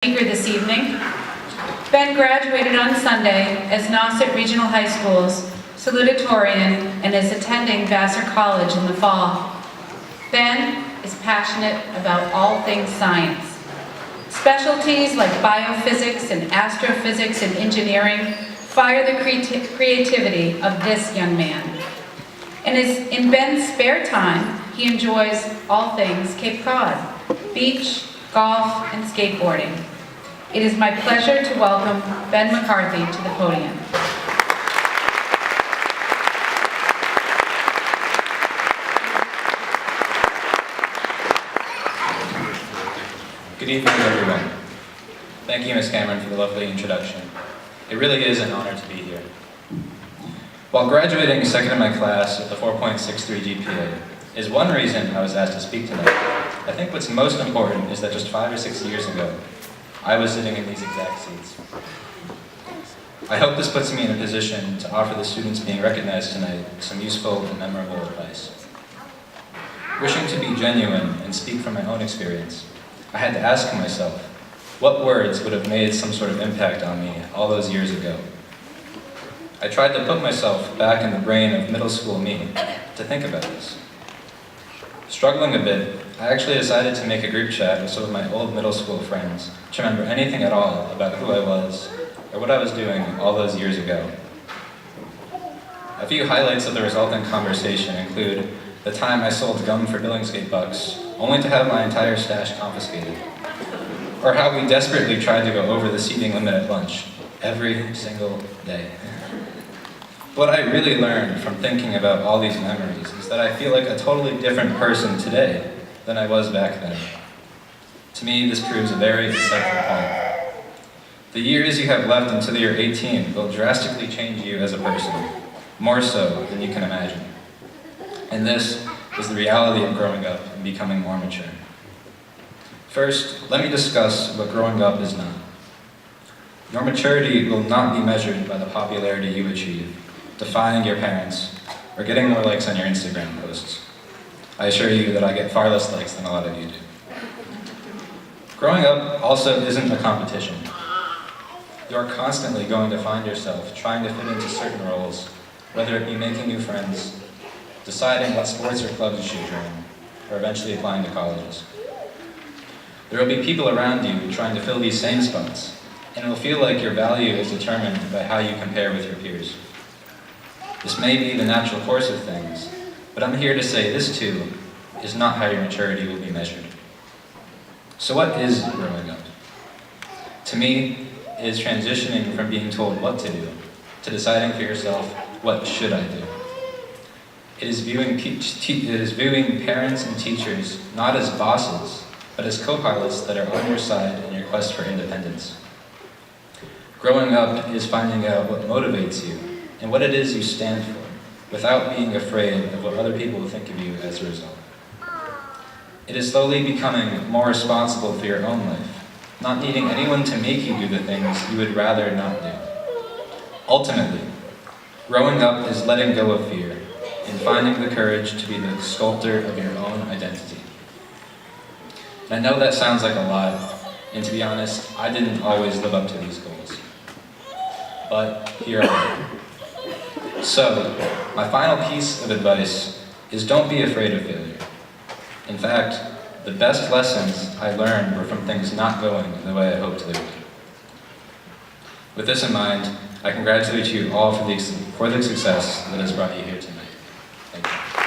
Speaker this evening. Ben graduated on Sunday as Nauset Regional High School's salutatorian and is attending Vassar College in the fall. Ben is passionate about all things science. Specialties like biophysics and astrophysics and engineering fire the creativity of this young man. And in Ben's spare time, he enjoys all things Cape Cod, beach, golf, and skateboarding. It is my pleasure to welcome Ben McCarthy to the podium. Good evening, everyone. Thank you, Ms. Cameron, for the lovely introduction. It really is an honor to be here. While graduating second in my class with a 4.63 GPA is one reason I was asked to speak tonight, I think what's most important is that just 5 or 6 years ago, I was sitting in these exact seats. I hope this puts me in a position to offer the students being recognized tonight some useful and memorable advice. Wishing to be genuine and speak from my own experience, I had to ask myself, what words would have made some sort of impact on me all those years ago? I tried to put myself back in the brain of middle school me to think about this. Struggling a bit, I actually decided to make a group chat with some of my old middle school friends to remember anything at all about who I was or what I was doing all those years ago. A few highlights of the resulting conversation include the time I sold gum for Billingsgate bucks, only to have my entire stash confiscated, or how we desperately tried to go over the seating limit at lunch every single day. What I really learned from thinking about all these memories is that I feel like a totally different person today than I was back then. To me, this proves a very insightful point. The years you have left until you're 18 will drastically change you as a person, more so than you can imagine. And this is the reality of growing up and becoming more mature. First, let me discuss what growing up is not. Your maturity will not be measured by the popularity you achieve, defying your parents, or getting more likes on your Instagram posts. I assure you that I get far less likes than a lot of you do. Growing up also isn't a competition. You are constantly going to find yourself trying to fit into certain roles, whether it be making new friends, deciding what sports or clubs you should join, or eventually applying to colleges. There will be people around you trying to fill these same spots, and it will feel like your value is determined by how you compare with your peers. This may be the natural course of things, but I'm here to say this too is not how your maturity will be measured. So what is growing up? To me, it is transitioning from being told what to do to deciding for yourself, what should I do? It is viewing parents and teachers not as bosses, but as co-pilots that are on your side in your quest for independence. Growing up is finding out what motivates you and what it is you stand for, without being afraid of what other people will think of you as a result. It is slowly becoming more responsible for your own life, not needing anyone to make you do the things you would rather not do. Ultimately, growing up is letting go of fear and finding the courage to be the sculptor of your own identity. And I know that sounds like a lot, and to be honest, I didn't always live up to these goals. But here I am. So, my final piece of advice is don't be afraid of failure. In fact, the best lessons I learned were from things not going the way I hoped they would. With this in mind, I congratulate you all for the success that has brought you here tonight. Thank you.